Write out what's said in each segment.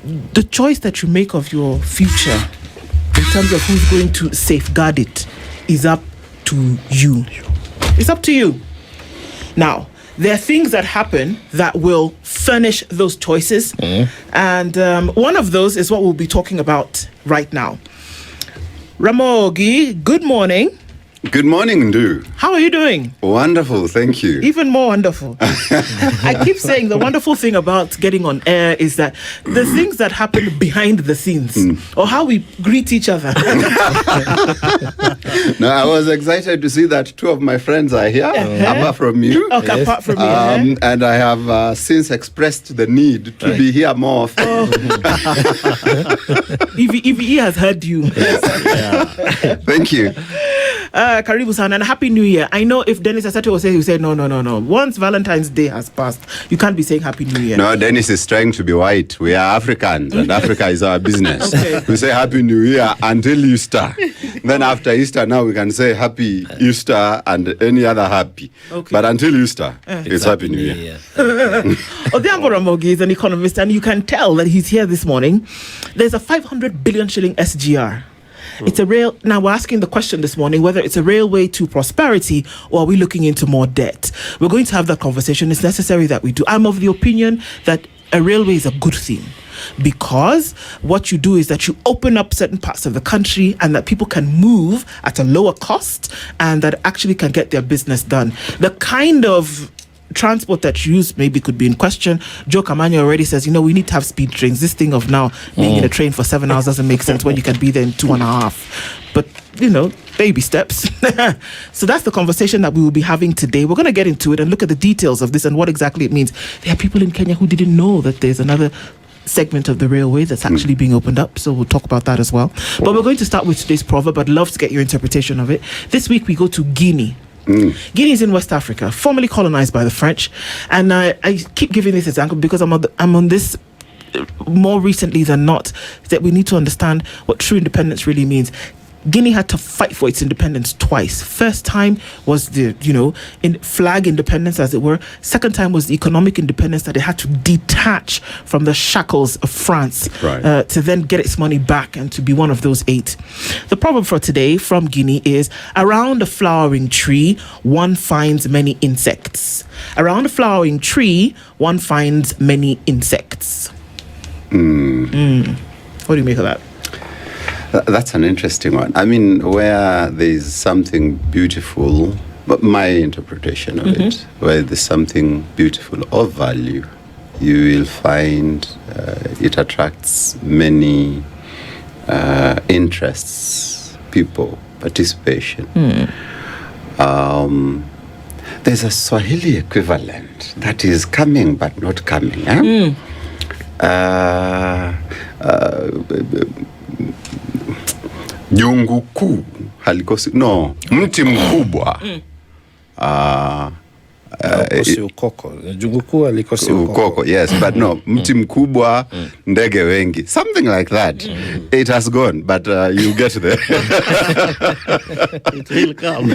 the choice that you make of your future in terms of who's going to safeguard it is up to you. It's up to you. Now, there are things that happen that will furnish those choices. And one of those is what we'll be talking about right now. Ramogi, good morning. Good morning, Ndu. How are you doing? Wonderful, thank you. Even more wonderful. I keep saying the wonderful thing about getting on air is that the things that happen behind the scenes, or how we greet each other. No, I was excited to see that two of my friends are here, apart from you. Okay, apart from me. And I have since expressed the need to be here more often. Evie has heard you. Thank you. Karibu sana and Happy New Year. I know if Dennis Asante will say, he said, no. Once Valentine's Day has passed, you can't be saying Happy New Year. No, Dennis is trying to be white. We are Africans and Africa is our business. Okay. We say Happy New Year until Easter. Then after Easter, now we can say Happy Easter and any other happy. Okay. But until Easter, it's Happy New Year. Odhiambo Ramogi is an economist and you can tell that he's here this morning. There's a 500 billion shilling SGR. It's a rail. Now we're asking the question this morning whether it's a railway to prosperity or are we looking into more debt. We're going to have that conversation. It's necessary that we do. I'm of the opinion that a railway is a good thing because what you do is that you open up certain parts of the country and that people can move at a lower cost and that actually can get their business done. The kind of transport that you use maybe could be in question. Joe Kamanya already says, we need to have speed trains. This thing of now being in a train for 7 hours doesn't make sense when you can be there in 2.5. But, baby steps. So that's the conversation that we will be having today. We're going to get into it and look at the details of this and what exactly it means. There are people in Kenya who didn't know that there's another segment of the railway that's actually being opened up, so we'll talk about that as well. But we're going to start with today's proverb. I'd love to get your interpretation of it. This week we go to Guinea. Guinea is in West Africa, formerly colonized by the French, and I keep giving this example because I'm on this more recently than not, that we need to understand what true independence really means. Guinea had to fight for its independence twice. First time was the, flag independence, as it were. Second time was the economic independence that it had to detach from the shackles of France to then get its money back and to be one of those 8. The proverb for today from Guinea is, around a flowering tree, one finds many insects. Around a flowering tree, one finds many insects. What do you make of that? That's an interesting one. I mean, where there's something beautiful, but my interpretation of it, where there's something beautiful of value, you will find it attracts many interests, people, participation. There's a Swahili equivalent that is coming but not coming. Jungu kuu halikosi, mti mkubwa ukoko. Jungu kuu halikosi ukoko. Yes, but no, mti mkubwa, ndege wengi, something like that. It has gone, but you get there. It will come.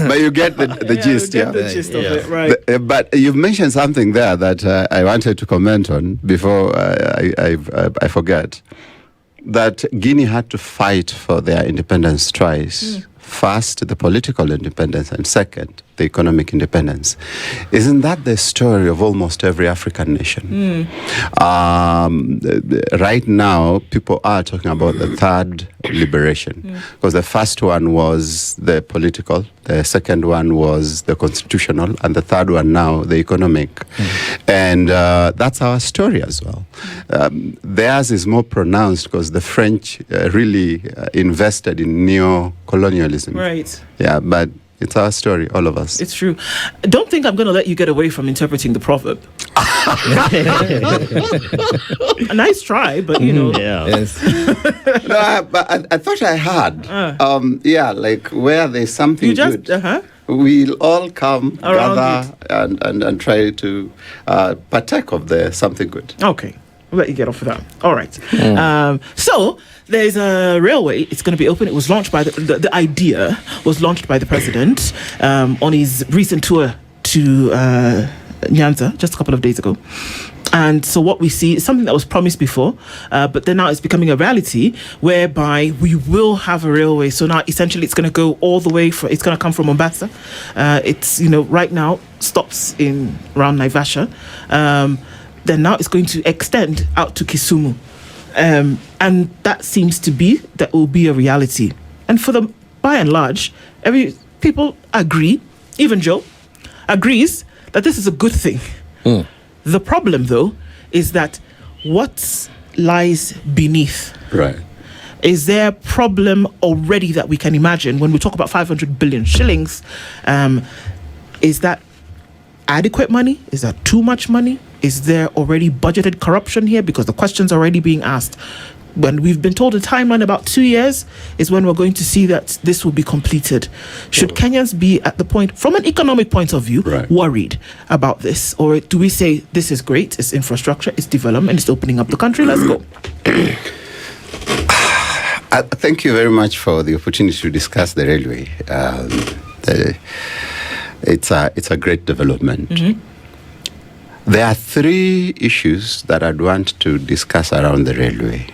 But you get the gist, yeah. The gist of it, right. But you've mentioned something there that I wanted to comment on before I forget. That Guinea had to fight for their independence twice. First, the political independence, and second, the economic independence. Isn't that the story of almost every African nation? Right now, people are talking about the third liberation, because the first one was the political, the second one was the constitutional, and the third one now, the economic. And that's our story as well. Theirs is more pronounced because the French really invested in neo-colonialism. Right. Yeah, but it's our story, all of us. It's true. Don't think I'm going to let you get away from interpreting the proverb. A nice try, but Yeah. Yes. No, but I thought I had. Like where there's something you just, good. We'll all come around gather and try to partake of the something good. Okay. We'll let you get off of that. All right. So there's a railway. It's going to be open. It was launched by the idea was launched by the president on his recent tour to Nyanza just a couple of days ago. And so what we see is something that was promised before, but then now it's becoming a reality, whereby we will have a railway. So now essentially it's going to go all the way it's going to come from Mombasa. It's, right now stops in around Naivasha. Then now it's going to extend out to Kisumu. And that seems to be, that will be a reality. And by and large, people agree, even Joe agrees that this is a good thing. The problem, though, is that what lies beneath? Right. Is there a problem already that we can imagine when we talk about 500 billion shillings? Is that adequate money? Is that too much money? Is there already budgeted corruption here? Because the question's already being asked. When we've been told a timeline about 2 years is when we're going to see that this will be completed. Should Kenyans be at the point, from an economic point of view, worried about this? Or do we say, this is great, it's infrastructure, it's development, it's opening up the country, let's go? Thank you very much for the opportunity to discuss the railway. It's a great development. There are 3 issues that I'd want to discuss around the railway.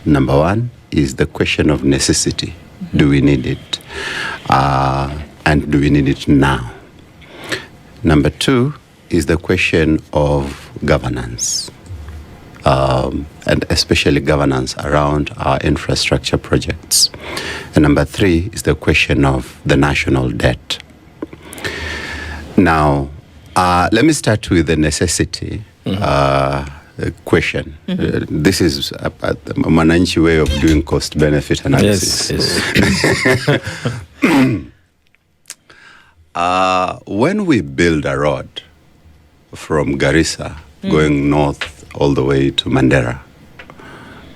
Number 1 is the question of necessity. Do we need it? And do we need it now? Number 2 is the question of governance, and especially governance around our infrastructure projects. And number 3 is the question of the national debt. Now, let me start with the necessity question. This is a Mwananchi way of doing cost-benefit analysis. Yes. When we build a road from Garissa going north all the way to Mandera,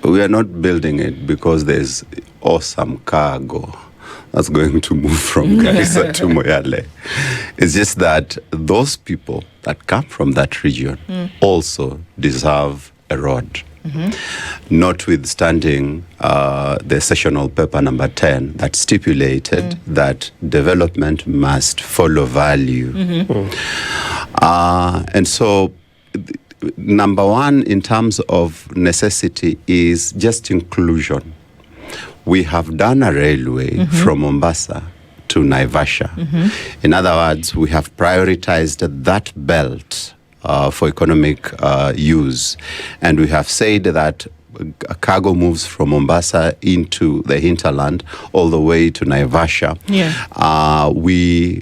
we are not building it because there's awesome cargo that's going to move from Garissa to Moyale. It's just that those people that come from that region also deserve a road. Notwithstanding the sessional paper number 10 that stipulated that development must follow value. And so number 1 in terms of necessity is just inclusion. We have done a railway from Mombasa to Naivasha. In other words, we have prioritized that belt for economic use. And we have said that cargo moves from Mombasa into the hinterland all the way to Naivasha. We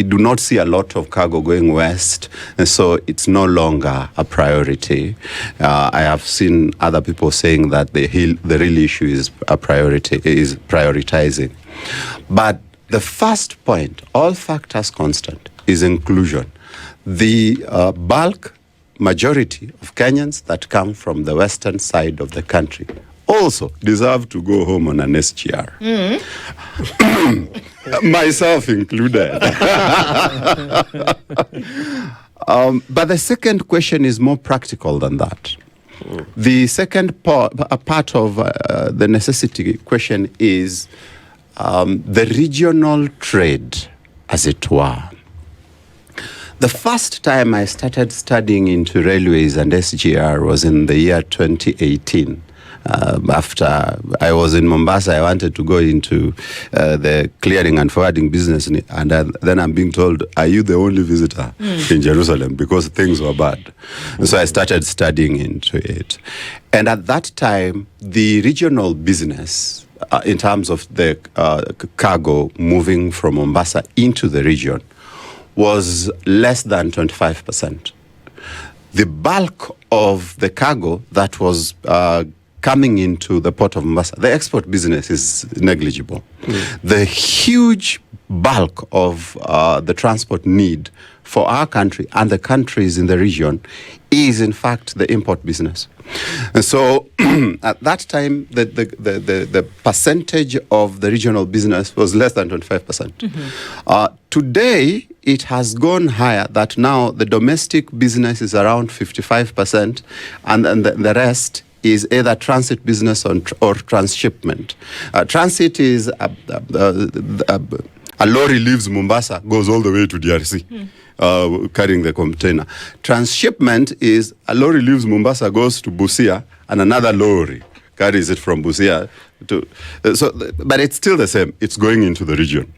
do not see a lot of cargo going west, and so it's no longer a priority. I have seen other people saying that the real issue is prioritizing. But the first point, all factors constant, is inclusion. The bulk majority of Kenyans that come from the western side of the country also deserve to go home on an SGR. Myself included. But the second question is more practical than that. The second part of the necessity question is the regional trade, as it were. The first time I started studying into railways and SGR was in the year 2018. After I was in Mombasa, I wanted to go into the clearing and forwarding business, and then I'm being told, are you the only visitor in Jerusalem? Because things were bad. And so I started studying into it. And at that time, the regional business, in terms of the cargo moving from Mombasa into the region, was less than 25%. The bulk of the cargo that was coming into the port of Mombasa, the export business is negligible. The huge bulk of the transport need for our country and the countries in the region is in fact the import business. And so at that time, the percentage of the regional business was less than 25%. Today, it has gone higher, that now the domestic business is around 55%, and then the rest is either transit business or transshipment. Transit is a lorry leaves Mombasa, goes all the way to DRC. carrying the container. Transshipment is a lorry leaves Mombasa, goes to Busia, and another lorry carries it from Busia to. But it's still the same. It's going into the region.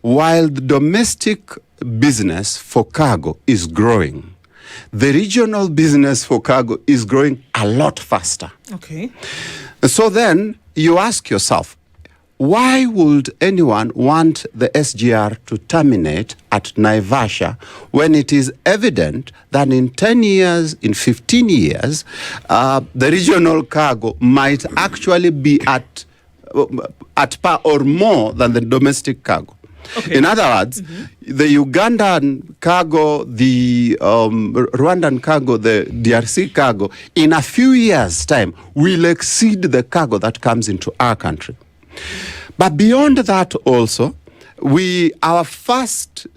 While the domestic business for cargo is growing, the regional business for cargo is growing a lot faster. Okay. So then you ask yourself, why would anyone want the SGR to terminate at Naivasha when it is evident that in 10 years, in 15 years, the regional cargo might actually be at par or more than the domestic cargo? Okay. In other words, the Ugandan cargo, the Rwandan cargo, the DRC cargo, in a few years' time, will exceed the cargo that comes into our country. But beyond that also, our first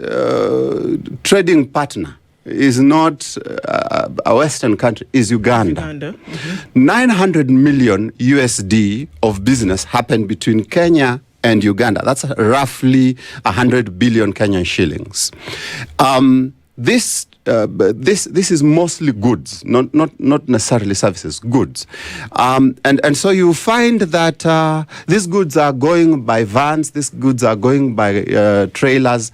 trading partner is not a Western country, is Uganda. 900 million USD of business happened between Kenya and Uganda. That's roughly 100 billion Kenyan shillings. This is mostly goods, not necessarily services, goods. And so you find that these goods are going by vans, these goods are going by trailers.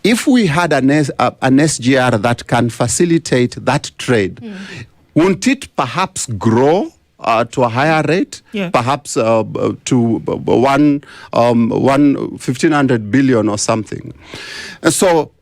If we had an SGR that can facilitate that trade, won't it perhaps grow to a higher rate, perhaps to 1,500 billion or something? And so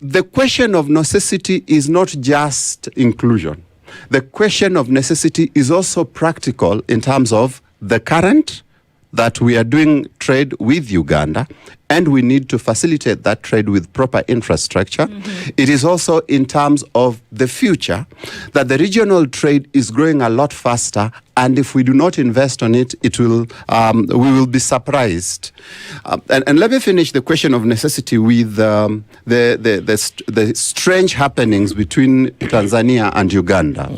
the question of necessity is not just inclusion. The question of necessity is also practical in terms of the current, that we are doing trade with Uganda, and we need to facilitate that trade with proper infrastructure. It is also in terms of the future, that the regional trade is growing a lot faster, and if we do not invest on it, we will be surprised. And let me finish the question of necessity with the strange happenings between Tanzania and Uganda.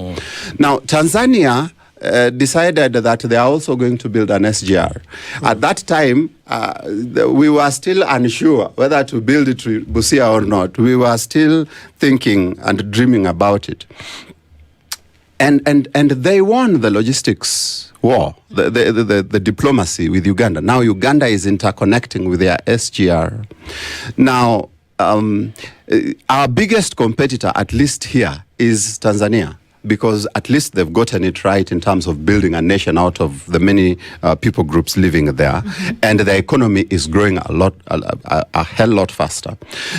Now, Tanzania decided that they are also going to build an SGR. At that time, we were still unsure whether to build it to Busia or not. We were still thinking and dreaming about it. And they won the logistics war, the diplomacy with Uganda. Now Uganda is interconnecting with their SGR. Now, our biggest competitor, at least here, is Tanzania, because at least they've gotten it right in terms of building a nation out of the many people groups living there. And the economy is growing a hell lot faster.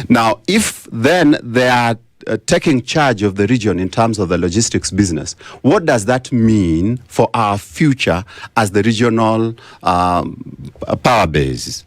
Now, if then they are taking charge of the region in terms of the logistics business, what does that mean for our future as the regional power base?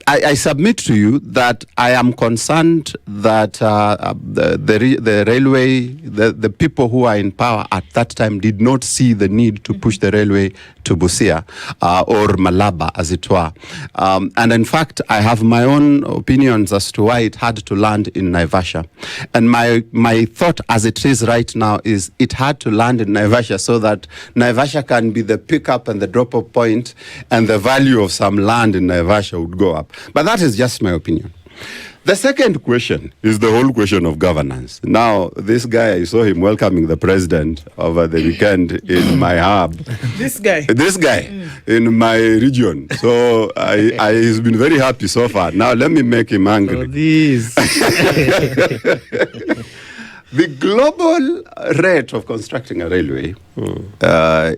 I submit to you that I am concerned that the railway, the people who are in power at that time did not see the need to push the railway to Busia or Malaba, as it were. And in fact, I have my own opinions as to why it had to land in Naivasha. And my thought as it is right now is it had to land in Naivasha so that Naivasha can be the pickup and the drop-off point, and the value of some land in Naivasha would go up. But that is just my opinion. The second question is the whole question of governance. Now, this guy, I saw him welcoming the president over the weekend in my hub. This guy in my region. So he's been very happy so far. Now, let me make him angry. Oh, these. The global rate of constructing a railway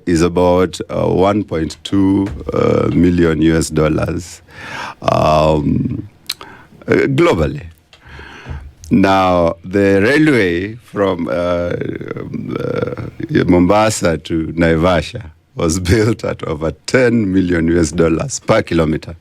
is about 1.2 million US dollars globally. Now, the railway from Mombasa to Naivasha was built at over 10 million US dollars per kilometer.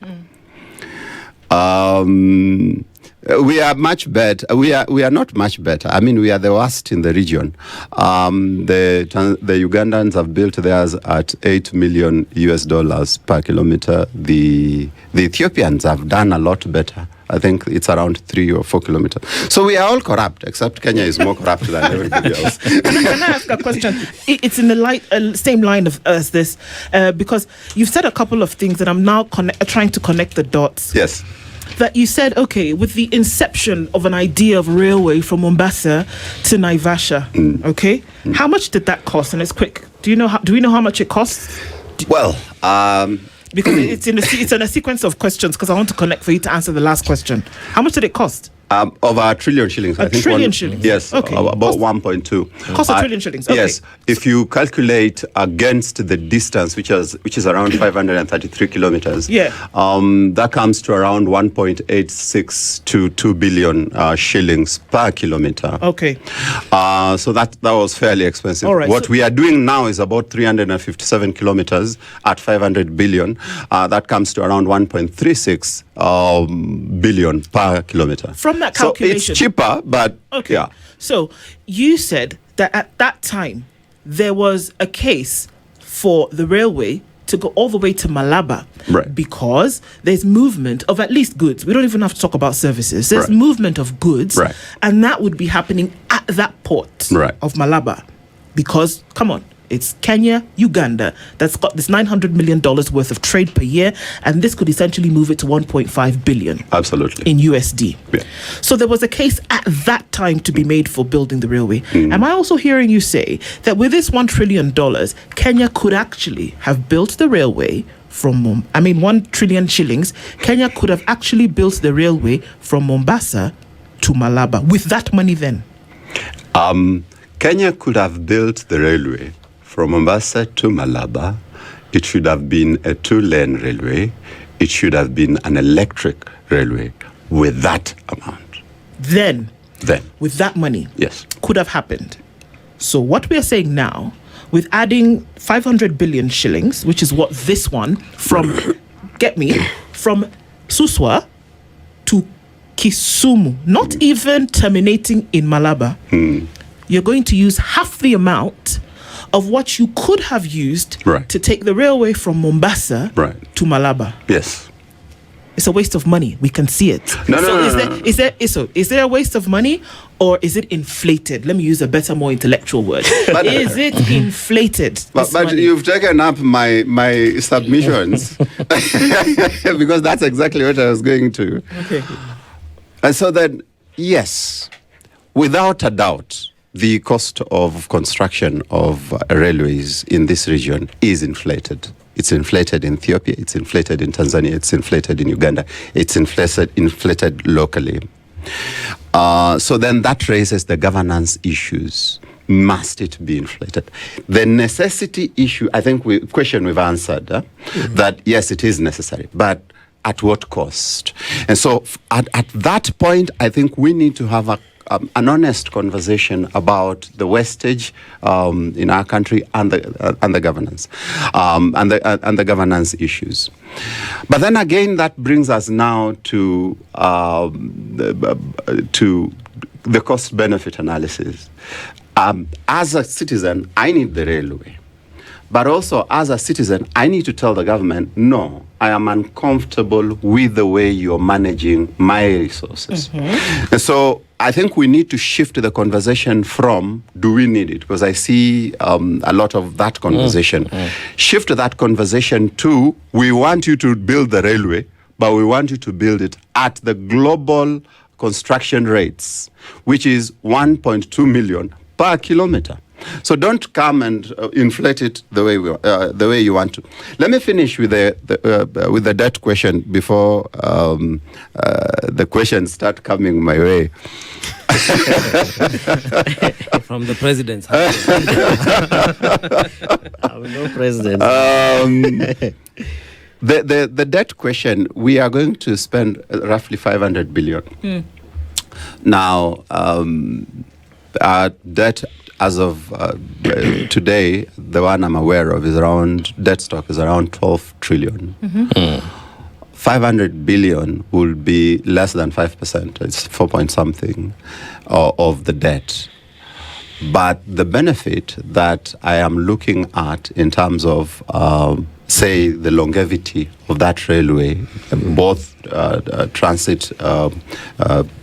We are much better. We are not much better. I mean, we are the worst in the region. The Ugandans have built theirs at 8 million US dollars per kilometer. The Ethiopians have done a lot better. I think it's around 3 or 4 kilometers. So we are all corrupt, except Kenya is more corrupt than everybody else. Can I ask a question? It's in the same line as this, because you've said a couple of things that I'm now trying to connect the dots. Yes. that you said, okay, with the inception of an idea of railway from Mombasa to Naivasha, okay, how much did that cost? And it's quick. Do we know how much it costs? Well, Because it's in a sequence of questions, because I want to connect for you to answer the last question. How much did it cost? over a trillion shillings. A trillion shillings? Yes, Okay. about 1.2. Cost a trillion shillings. Okay. Yes, if you calculate against the distance, which is around 533 kilometers, that comes to around 1.86 to 2 billion shillings per kilometer. Okay. So that was fairly expensive. All right, What we are doing now is about 357 kilometers at 500 billion. That comes to around 1.36 billion per kilometer. From that calculation, so it's cheaper, but okay. Yeah. So you said that at that time there was a case for the railway to go all the way to Malaba, right, because there's movement of at least goods. We don't even have to talk about services. There's right, movement of goods, right, and that would be happening at that port, right, of Malaba, because come on, it's Kenya, Uganda that's got this $900 million worth of trade per year, and this could essentially move it to 1.5 billion. Absolutely. In USD. Yeah. So there was a case at that time to be made for building the railway. Am I also hearing you say that with this $1 trillion, Kenya could actually have built the railway from 1 trillion shillings, Kenya could have actually built the railway from Mombasa to Malaba with that money then? Kenya could have built the railway from Mombasa to Malaba. It should have been a 2-lane railway. It should have been an electric railway with that amount. Then, with that money, yes, could have happened. So what we are saying now, with adding 500 billion shillings, which is what this one from, from Suswa to Kisumu, not even terminating in Malaba, you're going to use half the amount of what you could have used to take the railway from Mombasa to Malaba. Yes. It's a waste of money. We can see it. Is there a waste of money, or is it inflated? Let me use a better, more intellectual word. Is it inflated? But you've taken up my submissions because that's exactly what I was going to. Okay. And so then, yes, without a doubt, the cost of construction of railways in this region is inflated. It's inflated in Ethiopia, it's inflated in Tanzania, it's inflated in Uganda, it's inflated locally. So then that raises the governance issues. Must it be inflated? The necessity issue, I think question we've answered, that yes, it is necessary, but at what cost? And so at that point, I think we need to have an honest conversation about the wastage in our country and the governance and the governance issues. But then again, that brings us now to the cost benefit analysis. As a citizen, I need the railway. But also, as a citizen, I need to tell the government, no, I am uncomfortable with the way you're managing my resources. And so I think we need to shift the conversation from, do we need it? Because I see a lot of that conversation. Shift that conversation to, we want you to build the railway, but we want you to build it at the global construction rates, which is 1.2 million per kilometer. So don't come and inflate it the way you want to. Let me finish with the debt question before the questions start coming my way. From the president's house. I'm no president. The debt question, we are going to spend roughly 500 billion. Now, our debt as of today, the one I'm aware of is debt stock is around 12 trillion. 500 billion will be less than 5%. It's 4 point something of the debt. But the benefit that I am looking at in terms of, say, the longevity of that railway, both transit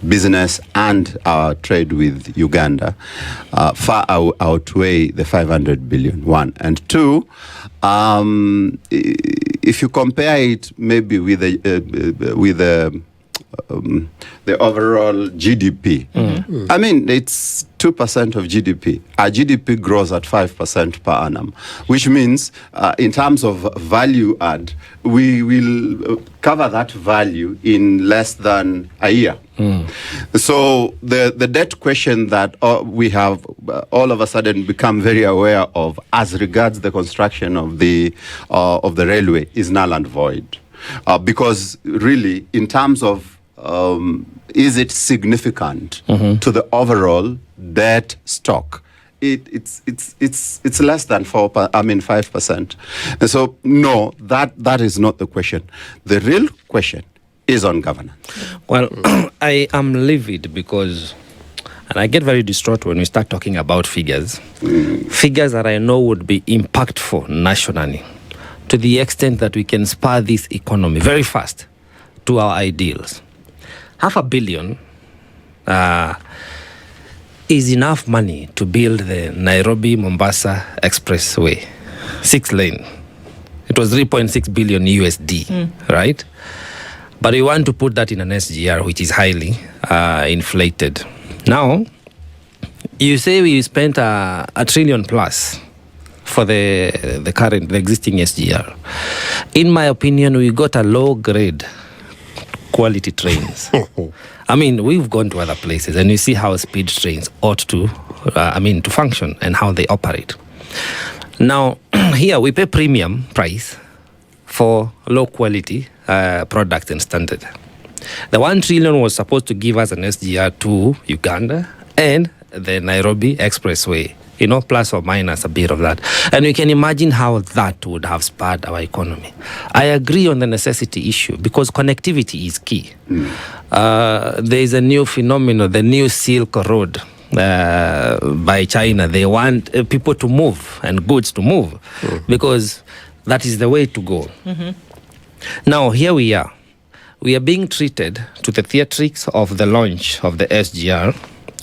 business and our trade with Uganda, far outweigh the 500 billion, one. And two, if you compare it maybe with the the overall GDP. I mean, it's 2% of GDP. Our GDP grows at 5% per annum, which means in terms of value add, we will cover that value in less than a year. So the debt question that we have all of a sudden become very aware of as regards the construction of the railway is null and void. Because really, in terms of is it significant to the overall debt stock? It's less than 5%. And so no, that is not the question. The real question is on governance. Well, I am livid because, and I get very distraught when we start talking about figures. Figures that I know would be impactful nationally, to the extent that we can spur this economy very fast to our ideals. $500 million is enough money to build the Nairobi-Mombasa Expressway, 6-lane. It was 3.6 billion USD, right? But we want to put that in an SGR, which is highly inflated. Now, you say we spent a trillion plus for the existing SGR. In my opinion, we got a low-grade quality trains. I mean, we've gone to other places and you see how speed trains ought to, to function and how they operate. Now, here we pay premium price for low quality product and standard. The 1 trillion was supposed to give us an SGR to Uganda and the Nairobi Expressway, plus or minus a bit of that. And you can imagine how that would have spurred our economy. I agree on the necessity issue because connectivity is key. There is a new phenomenon, the new Silk Road by China. They want people to move and goods to move because that is the way to go. Now, here we are. We are being treated to the theatrics of the launch of the SGR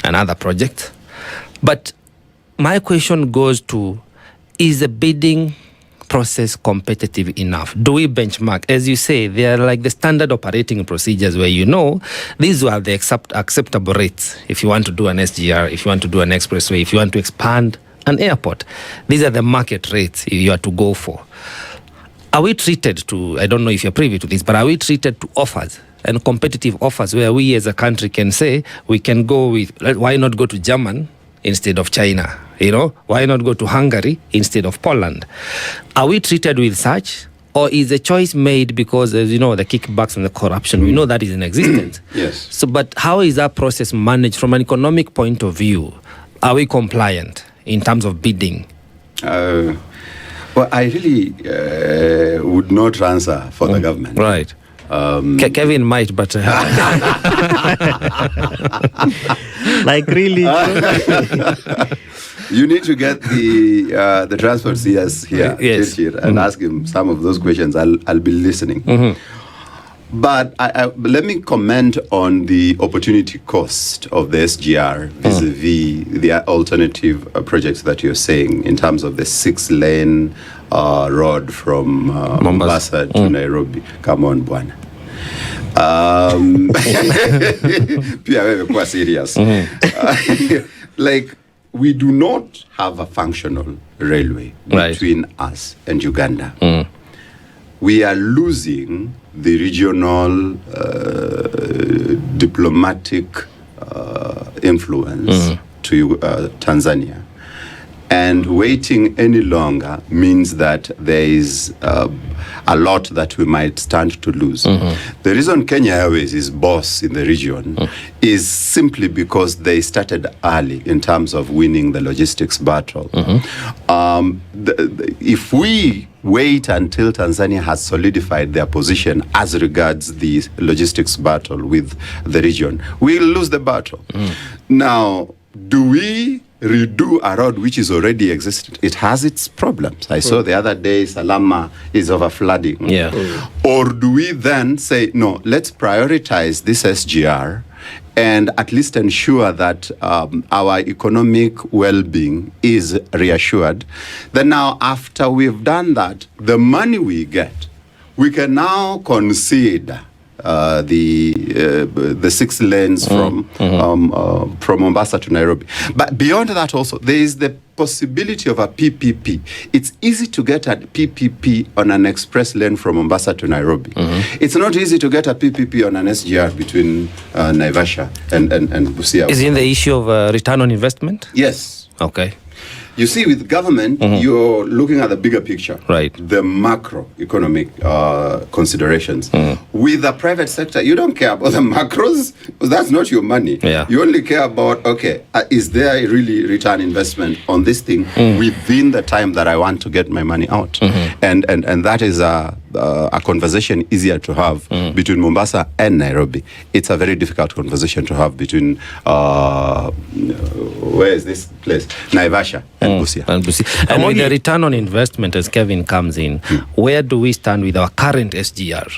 and other projects. But my question goes to, is the bidding process competitive enough? Do we benchmark? As you say, they are like the standard operating procedures where these are the acceptable rates. If you want to do an SGR, if you want to do an expressway, if you want to expand an airport, these are the market rates you are to go for. Are we treated to, I don't know if you're privy to this, but are we treated to offers and competitive offers where we as a country can say, we can go with, why not go to Germany instead of China? Why not go to Hungary instead of Poland? Are we treated with such? Or is the choice made because, as you know, the kickbacks and the corruption, we know that is in existence. Yes. So, but how is that process managed from an economic point of view? Are we compliant in terms of bidding? Well, I really would not answer for the government. Right. Kevin might, but like really. You need to get the transport CS here, Yes. and ask him some of those questions. I'll be listening. But let me comment on the opportunity cost of the SGR vis-a-vis the alternative projects that you're saying in terms of the 6-lane road from Mombasa to Nairobi. Come on, Bwana. Pia wewe kwa serious. Like, we do not have a functional railway between us and Uganda. We are losing the regional diplomatic influence to Tanzania. And waiting any longer means that there is a lot that we might stand to lose. The reason Kenya Airways is boss in the region is simply because they started early in terms of winning the logistics battle. If we wait until Tanzania has solidified their position as regards the logistics battle with the region, we'll lose the battle. Now, do we redo a road which is already existent? It has its problems. I saw the other day Salama is over flooding. Or do we then say, no, let's prioritize this SGR and at least ensure that our economic well-being is reassured? Then now, after we've done that, the money we get, we can now consider the 6 lanes from Mombasa to Nairobi. But beyond that also, there is the possibility of a PPP. It's easy to get a PPP on an express lane from Mombasa to Nairobi. It's not easy to get a PPP on an SGR between Naivasha and Busia. Is in the issue of return on investment? Yes. Okay. You see, with government, you're looking at the bigger picture, Right. the macroeconomic considerations. With the private sector, you don't care about the macros. That's not your money. Yeah. You only care about, okay, is there really return investment on this thing within the time that I want to get my money out? And that is a conversation easier to have between Mombasa and Nairobi. It's a very difficult conversation to have between, where is this place? Naivasha and Busia. And with the return on investment, as Kevin comes in, where do we stand with our current SGR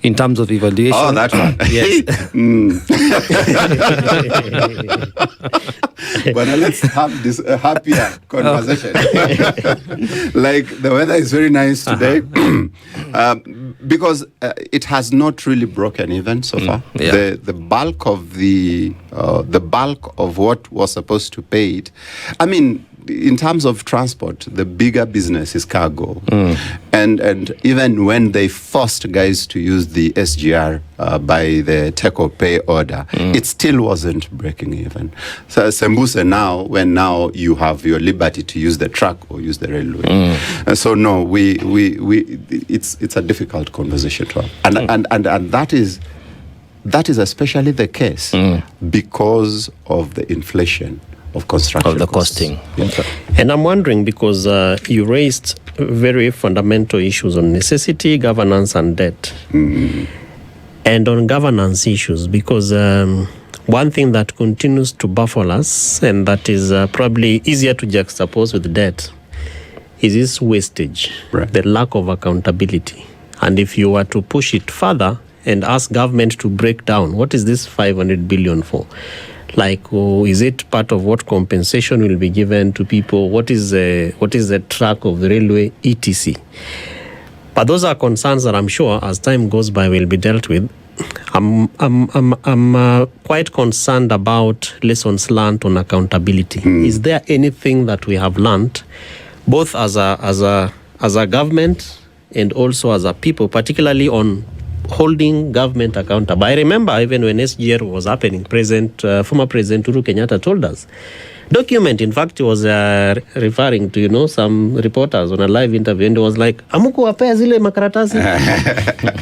in terms of evaluation? Oh, that one. Yes. But let's have this happier conversation. Like the weather is very nice today, because it has not really broken even so far. Yeah. The bulk of the bulk of what was supposed to pay it. I mean, in terms of transport, the bigger business is cargo, and even when they forced guys to use the SGR by the take or pay order, it still wasn't breaking even. So Sembuse now, when now you have your liberty to use the truck or use the railway, so no, it's a difficult conversation to have, and that is especially the case because of the inflation of construction Of the costs. costing. Yeah. And I'm wondering, because you raised very fundamental issues on necessity, governance, and debt. And on governance issues, because one thing that continues to baffle us, and that is probably easier to juxtapose with debt, is this wastage, Right. the lack of accountability. And if you were to push it further and ask government to break down, what is this 500 billion for? Like, is it part of what compensation will be given to people? What is the track of the railway, etc.? But those are concerns that I'm sure, as time goes by, will be dealt with. I'm quite concerned about lessons learned on accountability. Is there anything that we have learned, both as a government and also as a people, particularly on holding government accountable? I remember even when SGR was happening, former President Uhuru Kenyatta told us. Document, in fact, he was referring to, some reporters on a live interview, and it was like, amuku wapea zile makaratasi?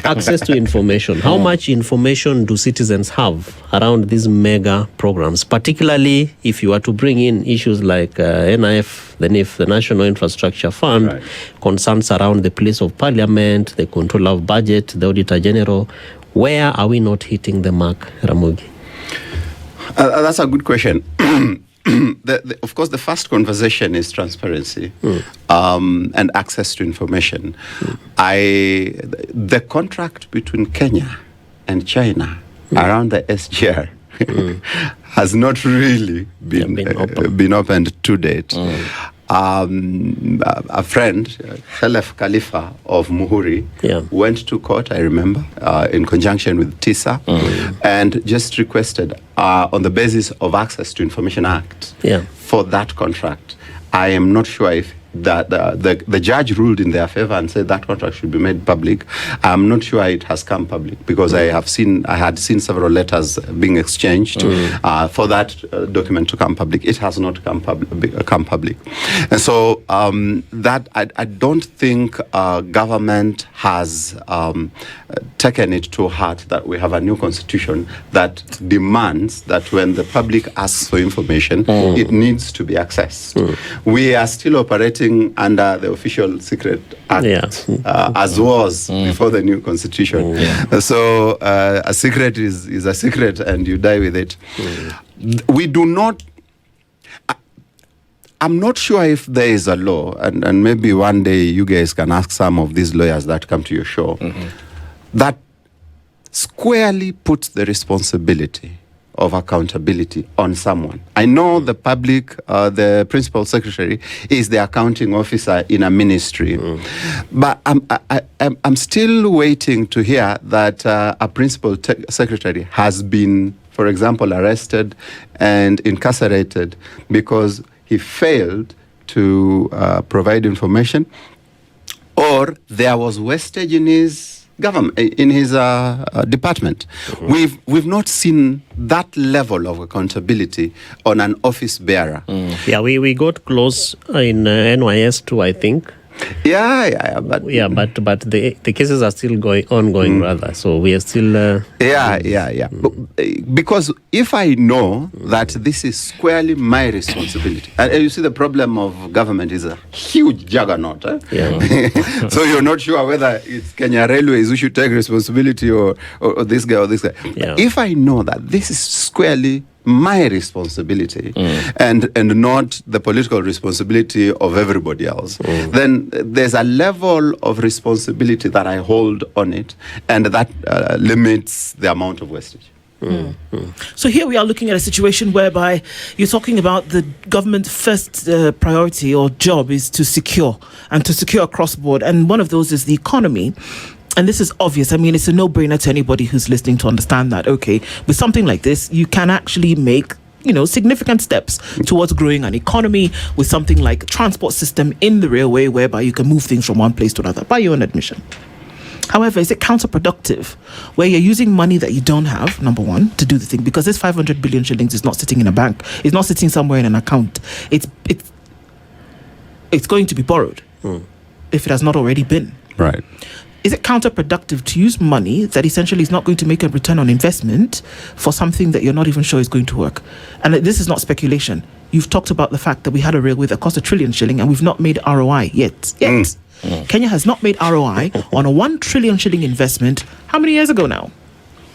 Access to information. How much information do citizens have around these mega programs, particularly if you are to bring in issues like NIF, the NIF, the National Infrastructure Fund, Right. concerns around the place of parliament, the control of budget, the Auditor General? Where are we not hitting the mark, Ramogi? That's a good question. Of course, the first conversation is transparency and access to information. The contract between Kenya and China around the SGR has not really been opened to date. A friend, Khalef Khalifa of Muhuri, went to court, I remember, in conjunction with TISA, and just requested, on the basis of Access to Information Act, for that contract. I am not sure if that the judge ruled in their favor and said that contract should be made public. I'm not sure it has come public, because I had seen several letters being exchanged for that document to come public. It has not come public. And so that I don't think government has taken it to heart that we have a new constitution that demands that when the public asks for information, it needs to be accessed. We are still operating under the Official Secret Act, as was before the new constitution. So a secret is a secret, and you die with it. We do not. I'm not sure if there is a law, and maybe one day you guys can ask some of these lawyers that come to your show, that squarely puts the responsibility of accountability on someone. I know the public, the principal secretary is the accounting officer in a ministry, but I'm still waiting to hear that a principal secretary has been, for example, arrested and incarcerated because he failed to provide information, or there was wastage in his government, in his department. We've not seen that level of accountability on an office bearer. Yeah, we got close in NYS too, I think. But the cases are still ongoing rather. So we are still. Because if I know that this is squarely my responsibility, and you see, the problem of government is a huge juggernaut. So you're not sure whether it's Kenya Railways who should take responsibility or this guy or this guy. Yeah. If I know that this is squarely my responsibility and not the political responsibility of everybody else, then there's a level of responsibility that I hold on it, and that limits the amount of wastage. So here we are looking at a situation whereby you're talking about the government's first priority or job is to secure across board, and one of those is the economy. And this is obvious. I mean, it's a no-brainer to anybody who's listening to understand that, okay, with something like this, you can actually make, significant steps towards growing an economy with something like transport system in the railway, whereby you can move things from one place to another, by your own admission. However, is it counterproductive where you're using money that you don't have, number one, to do the thing? Because this 500 billion shillings is not sitting in a bank. It's not sitting somewhere in an account. It's going to be borrowed if it has not already been. Right. Is it counterproductive to use money that essentially is not going to make a return on investment for something that you're not even sure is going to work? And this is not speculation. You've talked about the fact that we had a railway that cost 1 trillion shilling and we've not made ROI yet. Kenya has not made ROI on a 1 trillion shilling investment. How many years ago now?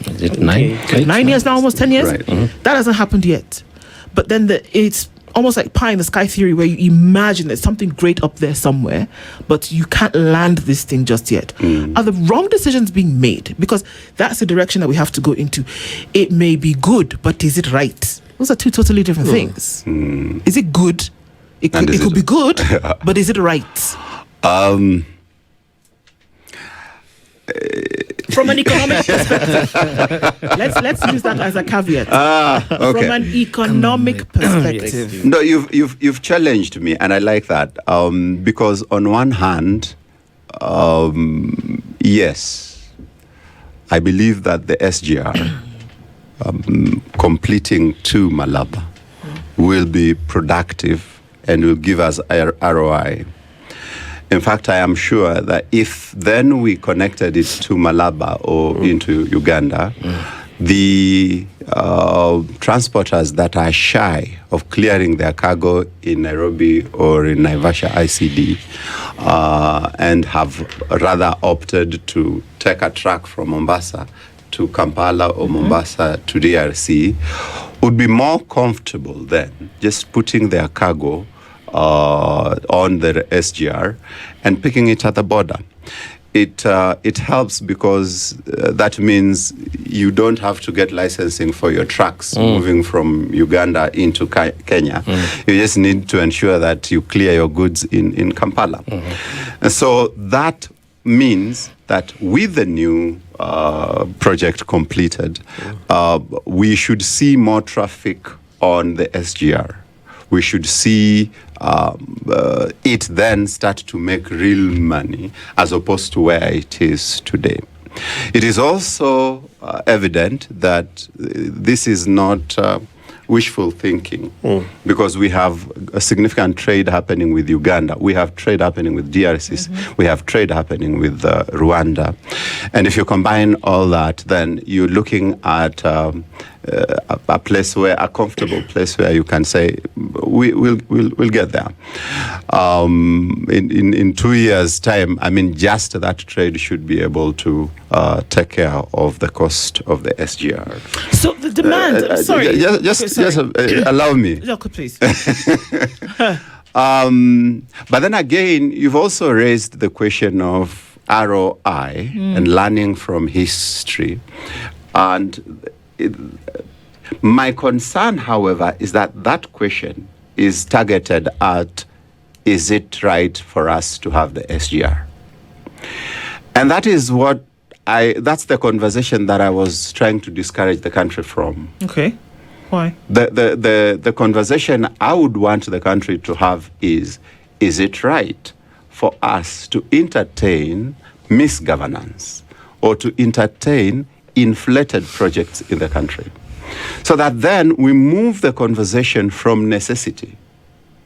Is it 9? 9 years now, almost 10 years? Right. That hasn't happened yet. But then it's almost like pie in the sky theory, where you imagine there's something great up there somewhere, but you can't land this thing just yet. Are the wrong decisions being made? Because that's the direction that we have to go into. It may be good, but is it right? Those are two totally different things. Is it good? It could be good, but is it right? From an economic perspective, let's use that as a caveat. Okay. From an economic perspective, No, you've challenged me, and I like that, because on one hand, yes, I believe that the SGR completing to Malaba will be productive and will give us ROI. In fact, I am sure that if then we connected it to Malaba or into Uganda, the transporters that are shy of clearing their cargo in Nairobi or in Naivasha ICD and have rather opted to take a truck from Mombasa to Kampala or Mombasa to DRC would be more comfortable then just putting their cargo on the SGR and picking it at the border. It helps because that means you don't have to get licensing for your trucks moving from Uganda into Kenya. You just need to ensure that you clear your goods in Kampala. And so that means that with the new project completed, we should see more traffic on the SGR. We should see it then start to make real money as opposed to where it is today. It is also evident that this is not wishful thinking because we have a significant trade happening with Uganda. We have trade happening with DRC. We have trade happening with Rwanda. And if you combine all that, then you're looking at a place where, a comfortable place where you can say, we'll get there. In 2 years' time, I mean, just that trade should be able to take care of the cost of the SGR. So the demand, Just allow me. Jacob, please. But then again, you've also raised the question of ROI and learning from history. And My concern, however, is that that question is targeted at, is it right for us to have the SGR? And that is that's the conversation that I was trying to discourage the country from. Okay. Why? The conversation I would want the country to have is it right for us to entertain misgovernance or to entertain inflated projects in the country? So that then we move the conversation from necessity,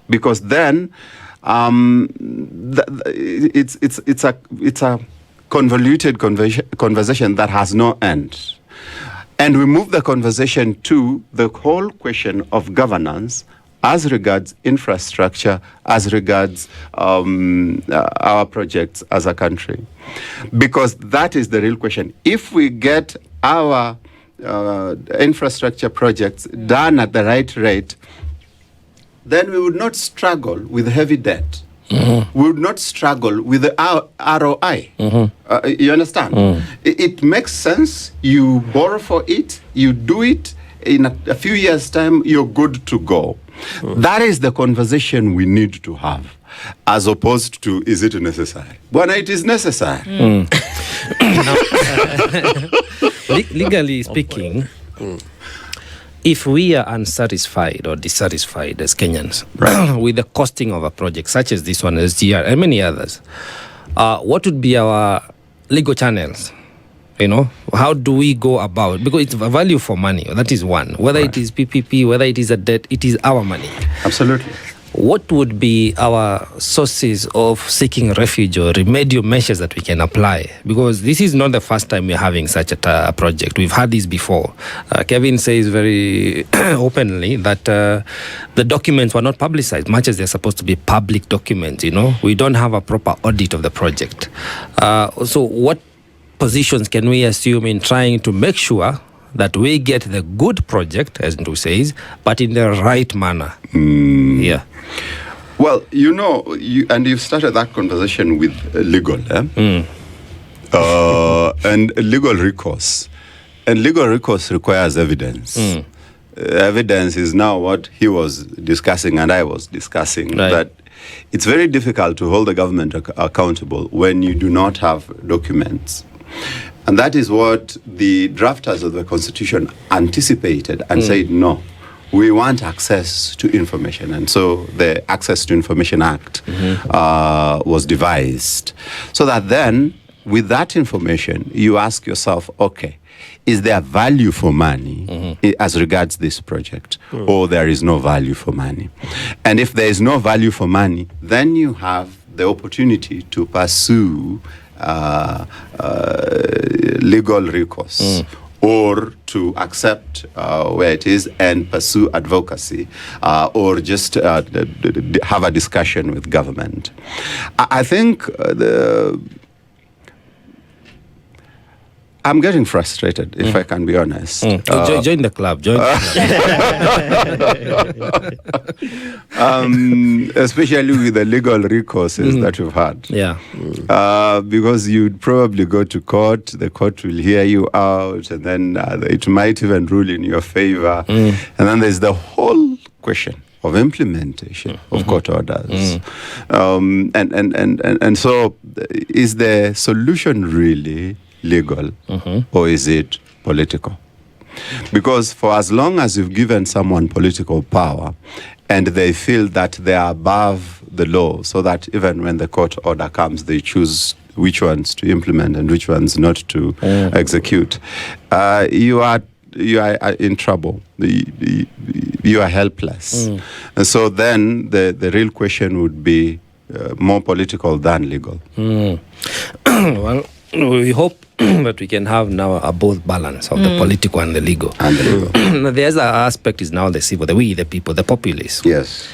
because then it's a convoluted conversation that has no end. And we move the conversation to the whole question of governance as regards infrastructure, as regards our projects as a country. Because that is the real question. If we get our infrastructure projects done at the right rate, then we would not struggle with heavy debt. Mm-hmm. We would not struggle with the ROI. Mm-hmm. You understand? It makes sense. You borrow for it, you do it, in a few years' time, you're good to go. That is the conversation we need to have, as opposed to, is it necessary? Well, it is necessary. Legally speaking, if we are unsatisfied or dissatisfied as Kenyans with the costing of a project such as this one, SGR, and many others, what would be our legal channels? You know, how do we go about? Because it's a value for money. That is one. Whether it is PPP, whether it is a debt, it is our money. Absolutely. What would be our sources of seeking refuge or remedial measures that we can apply? Because this is not the first time we're having such a project. We've had this before. Kevin says very openly that the documents were not publicized, much as they're supposed to be public documents, you know. We don't have a proper audit of the project. So what positions can we assume in trying to make sure that we get the good project, as Ndu says, but in the right manner? Yeah. Well, you know, you've started that conversation with legal, and legal recourse. And legal recourse requires evidence. Evidence is now what he was discussing and I was discussing, that it's very difficult to hold the government accountable when you do not have documents. And that is what the drafters of the Constitution anticipated and said, no, we want access to information. And so the Access to Information Act was devised. So that then, with that information, you ask yourself, okay, is there value for money as regards this project, or there is no value for money? And if there is no value for money, then you have the opportunity to pursue legal recourse, or to accept where it is and pursue advocacy, or just have a discussion with government. I think I'm getting frustrated, if I can be honest. Join the club. Join the club. Especially with the legal recourses that you've had. Yeah. Because you'd probably go to court, the court will hear you out, and then it might even rule in your favor. And then there's the whole question of implementation of court orders. And so is the solution really legal, or is it political? Because for as long as you've given someone political power and they feel that they are above the law, so that even when the court order comes, they choose which ones to implement and which ones not to execute, you are in trouble. You are helpless. And so then the real question would be more political than legal. Well, we hope that we can have now a both balance of the political and the legal. The other aspect is now the civil, the people, the populace. Yes.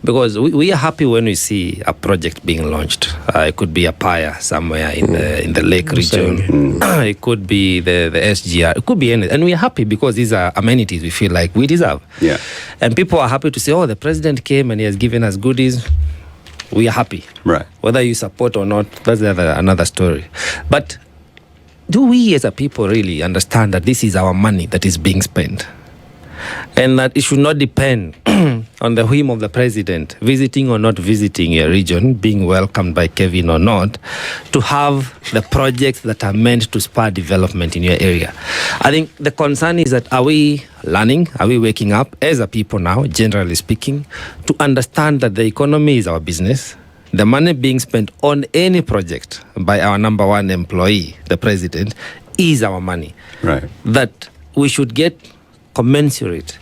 Because we are happy when we see a project being launched. It could be a PIA somewhere in the Lake region. It could be the SGR. It could be anything. And we are happy because these are amenities we feel like we deserve. Yeah. And people are happy to say, oh, the president came and he has given us goodies. We are happy. Right. Whether you support or not, that's another story. But do we as a people really understand that this is our money that is being spent? and that it should not depend on the whim of the president visiting or not visiting a region, being welcomed by Kevin or not, to have the projects that are meant to spur development in your area. I think the concern is that, are we learning, are we waking up as a people now, generally speaking, to understand that the economy is our business? The money being spent on any project by our number one employee, the president, is our money. Right. That we should get commensurate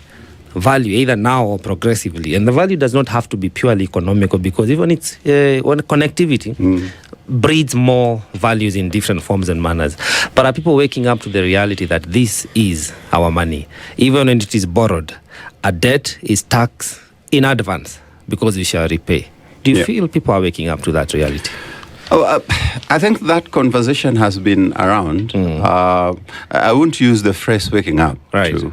value, either now or progressively. And the value does not have to be purely economical, because even it's when connectivity breeds more values in different forms and manners. But are people waking up to the reality that this is our money? Even when it is borrowed, a debt is taxed in advance because we shall repay. Do you feel people are waking up to that reality? I think that conversation has been around. I wouldn't use the phrase waking up. Right.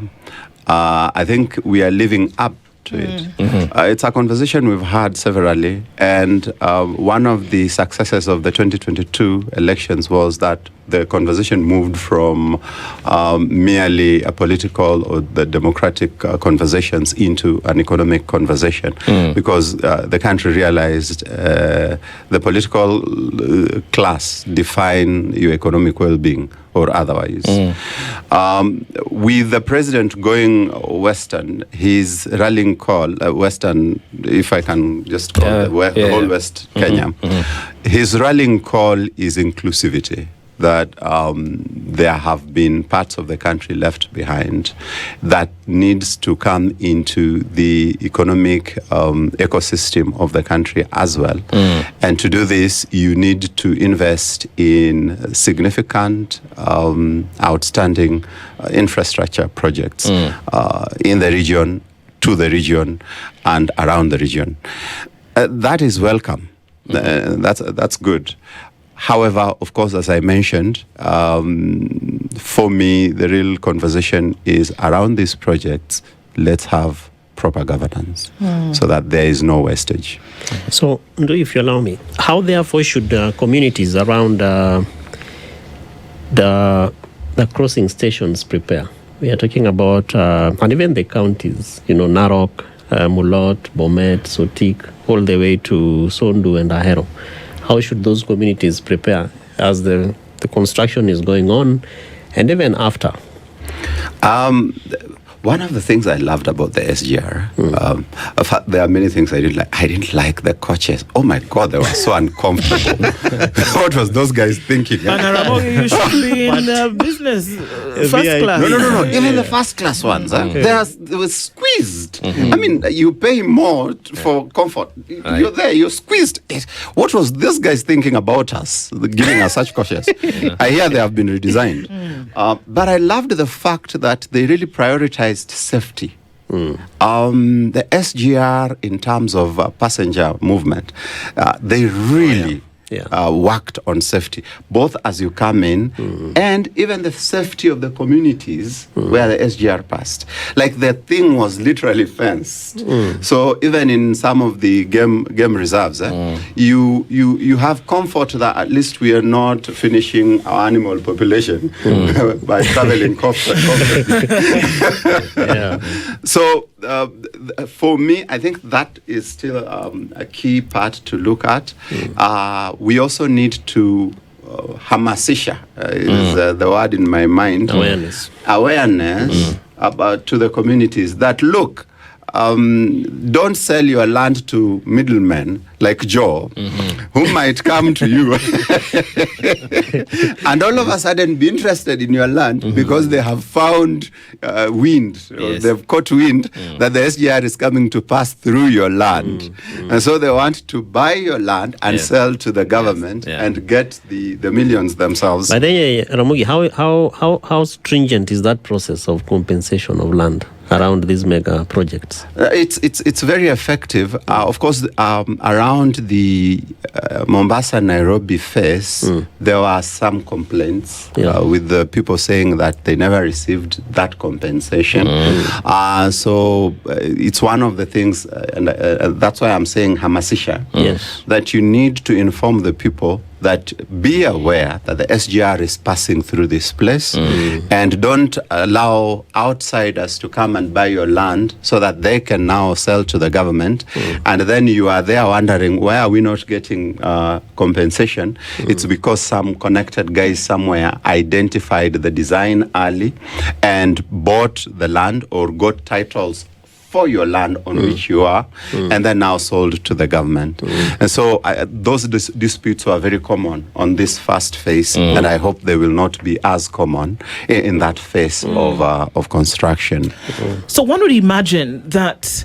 I think we are living up to it. It's a conversation we've had severally, and one of the successes of the 2022 elections was that the conversation moved from merely a political or the democratic conversations into an economic conversation, because the country realized the political class define your economic well-being or otherwise. With the president going Western, his rallying call, Western, if I can just call the whole West Kenya, his rallying call is inclusivity. That there have been parts of the country left behind that needs to come into the economic ecosystem of the country as well. And to do this, you need to invest in significant, outstanding infrastructure projects in the region, to the region, and around the region. That is welcome. That's good. However, of course, as I mentioned, for me, the real conversation is around these projects. Let's have proper governance so that there is no wastage. So, Ndo, if you allow me, how therefore should communities around the crossing stations prepare? We are talking about, and even the counties, Narok, Mulot, Bomet, Sotik, all the way to Sondu and Ahero. How should those communities prepare as the construction is going on and even after? One of the things I loved about the SGR, there are many things I didn't like. I didn't like the coaches. Oh my God, they were so uncomfortable. What was those guys thinking? You should be in business, first class. No. Even the first class ones, they were squeezed. I mean, you pay more for comfort. You're there, you're squeezed. What was those guys thinking about us, giving us such coaches? I hear they have been redesigned. But I loved the fact that they really prioritized safety. The SGR, in terms of passenger movement, they really worked on safety, both as you come in and even the safety of the communities where the SGR passed. Like, the thing was literally fenced. So even in some of the game reserves, you have comfort that at least we are not finishing our animal population by traveling comfortably. So for me, I think that is still a key part to look at. We also need to hamasisha is the word in my mind. Awareness about to the communities that, look, don't sell your land to middlemen like Joe, who might come to you and all of a sudden be interested in your land because they have found wind, or they've caught wind that the SGR is coming to pass through your land. And so they want to buy your land and sell to the government and get the millions themselves. But then, Ramogi, how stringent is that process of compensation of land around these mega projects? It's very effective. Of course, around the Mombasa-Nairobi phase, there were some complaints with the people saying that they never received that compensation. So it's one of the things, and that's why I'm saying hamasisha, that you need to inform the people that be aware that the SGR is passing through this place, and don't allow outsiders to come and buy your land so that they can now sell to the government, and then you are there wondering, why are we not getting compensation? It's because some connected guys somewhere identified the design early and bought the land or got titles for your land on which you are, and then now sold to the government. And so those disputes were very common on this first phase, and I hope they will not be as common in that phase of construction. So one would imagine that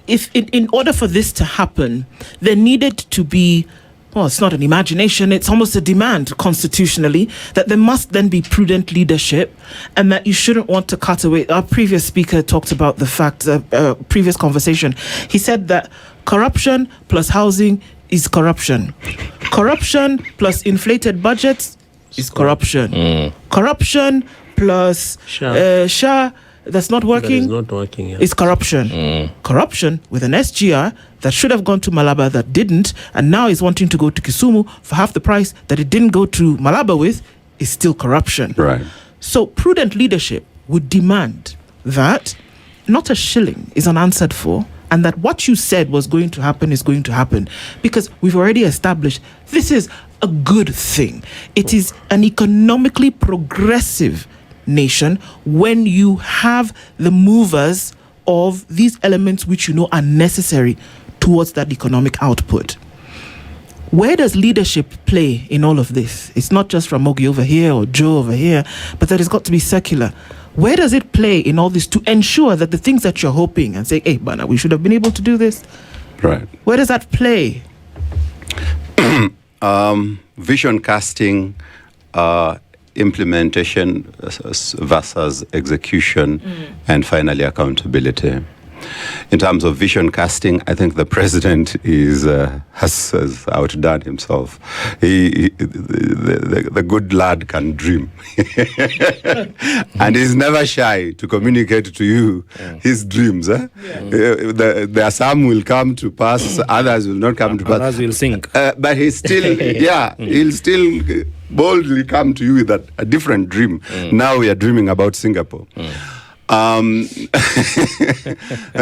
if in order for this to happen, there needed to be, well, it's not an imagination, it's almost a demand constitutionally, that there must then be prudent leadership, and that you shouldn't want to cut away. Our previous speaker talked about the fact, previous conversation, he said that corruption plus housing is corruption. Corruption plus inflated budgets is corruption. Corruption plus SHA that's not working, is corruption. Corruption with an SGR that should have gone to Malaba that didn't, and now is wanting to go to Kisumu for half the price that it didn't go to Malaba with, is still corruption. Right. So prudent leadership would demand that not a shilling is unanswered for, and that what you said was going to happen is going to happen, because we've already established this is a good thing. It is an economically progressive nation when you have the movers of these elements which you know are necessary towards that economic output. Where does leadership play in all of this? It's not just from Mogi over here or Joe over here, but that has got to be circular. Where does it play in all this to ensure that the things that you're hoping and say, hey, Bana, we should have been able to do this? Right. Where does that play? Vision casting, implementation versus execution, and finally accountability. In terms of vision casting, I think the president has outdone himself. The good lad can dream, and he's never shy to communicate to you his dreams. There are some will come to pass, others will not come to pass. Others will sink. But he's still, he'll still boldly come to you with a different dream. Now we are dreaming about Singapore. And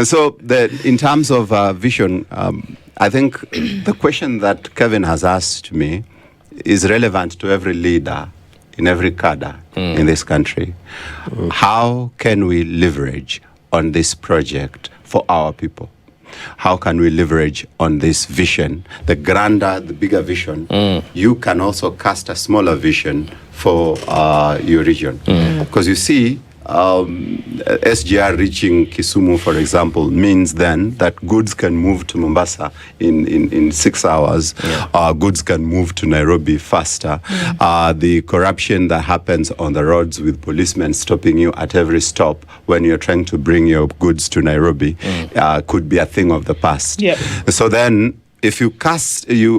so in terms of vision, I think the question that Kevin has asked me is relevant to every leader in every cadre in this country. How can we leverage on this project for our people? How can we leverage on this vision, the grander, the bigger vision? You can also cast a smaller vision for your region. Because you see, SGR reaching Kisumu, for example, means then that goods can move to Mombasa in 6 hours. Goods can move to Nairobi faster. The corruption that happens on the roads with policemen stopping you at every stop when you're trying to bring your goods to Nairobi could be a thing of the past. So then, if you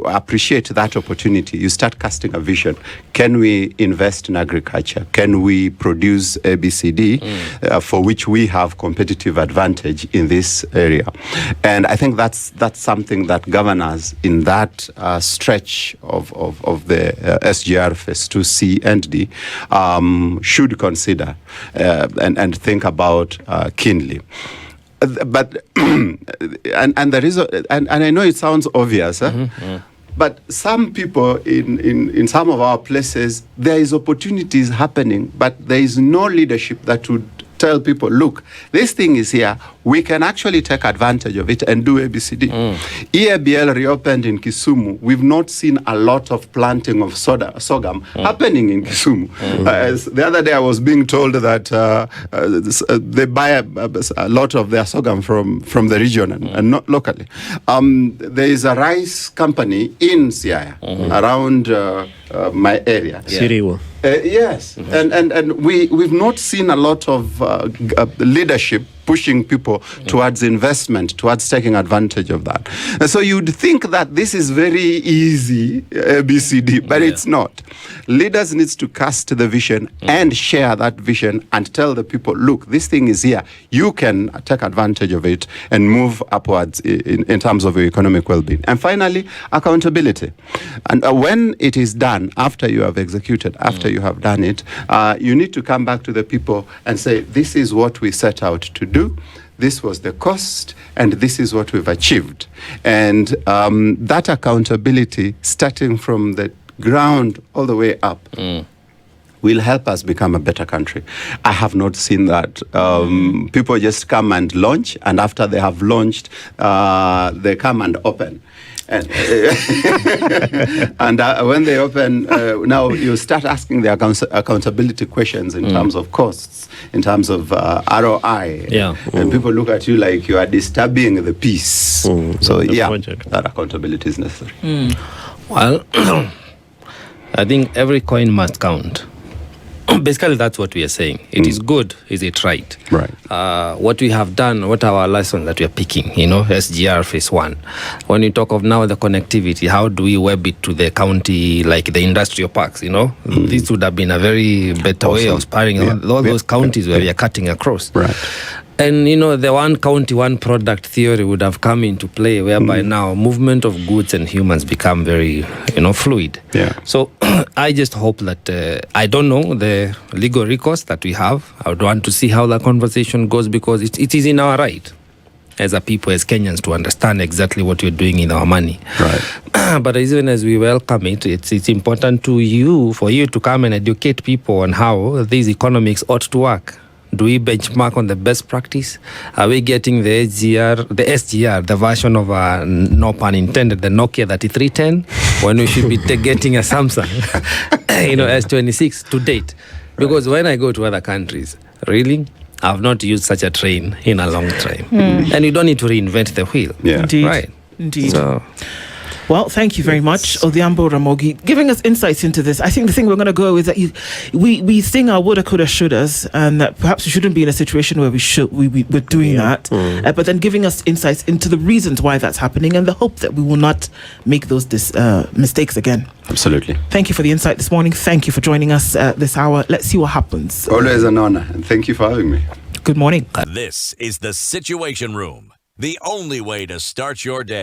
appreciate that opportunity, you start casting a vision. Can we invest in agriculture? Can we produce ABCD for which we have competitive advantage in this area? And I think that's something that governors in that stretch of the SGR Phase 2C and D should consider and think about keenly. But and there is and I know it sounds obvious, but some people in some of our places, there is opportunities happening, but there is no leadership that would tell people, look, this thing is here. We can actually take advantage of it and do ABCD. EABL reopened in Kisumu. We've not seen a lot of planting of sorghum happening in Kisumu. The other day I was being told that they buy a lot of their sorghum from the region and not locally. There is a rice company in Siaya around my area. Siriwa. Yes, and we've not seen a lot of leadership pushing people towards investment, towards taking advantage of that. And so you'd think that this is very easy, ABCD, but it's not. Leaders needs to cast the vision and share that vision and tell the people, look, this thing is here. You can take advantage of it and move upwards in terms of your economic well-being. And finally, accountability. And when it is done, after you have executed, after you have done it, you need to come back to the people and say, this is what we set out to do. This was the cost, and this is what we've achieved. And that accountability, starting from the ground all the way up, will help us become a better country. I have not seen that. People just come and launch, and after they have launched, they come and open. And, and when they open, now you start asking the accountability questions in terms of costs, in terms of ROI. Yeah. And people look at you like you are disturbing the peace. So yeah, project. that accountability is necessary. Well, I think every coin must count. Basically, that's what we are saying. It is good. Is it right? Right. What we have done, what are our lessons that we are picking, SGR phase 1. When you talk of now the connectivity, how do we web it to the county, like the industrial parks, This would have been a very better way of sparring all those counties where we are cutting across. Right. And, the one county, one product theory would have come into play, whereby now movement of goods and humans become very, fluid. Yeah. So I just hope that, I don't know the legal recourse that we have. I would want to see how that conversation goes, because it is in our right as a people, as Kenyans, to understand exactly what we're doing in our money. Right. But even as we welcome it, it's important for you to come and educate people on how these economics ought to work. Do we benchmark on the best practice? Are we getting the SGR, the version of, no pun intended, the Nokia 3310, when we should be getting a Samsung, S26 to date? Because when I go to other countries, really, I've not used such a train in a long time. And you don't need to reinvent the wheel. Yeah. Indeed. Right. Indeed. So, Well, thank you very much, Odhiambo Ramogi, giving us insights into this. I think the thing we're going to go is that we sing our woulda, coulda, shouldas, and that perhaps we shouldn't be in a situation where we're doing that, but then giving us insights into the reasons why that's happening and the hope that we will not make those mistakes again. Absolutely. Thank you for the insight this morning. Thank you for joining us this hour. Let's see what happens. Always an honor, and thank you for having me. Good morning. This is the Situation Room, the only way to start your day.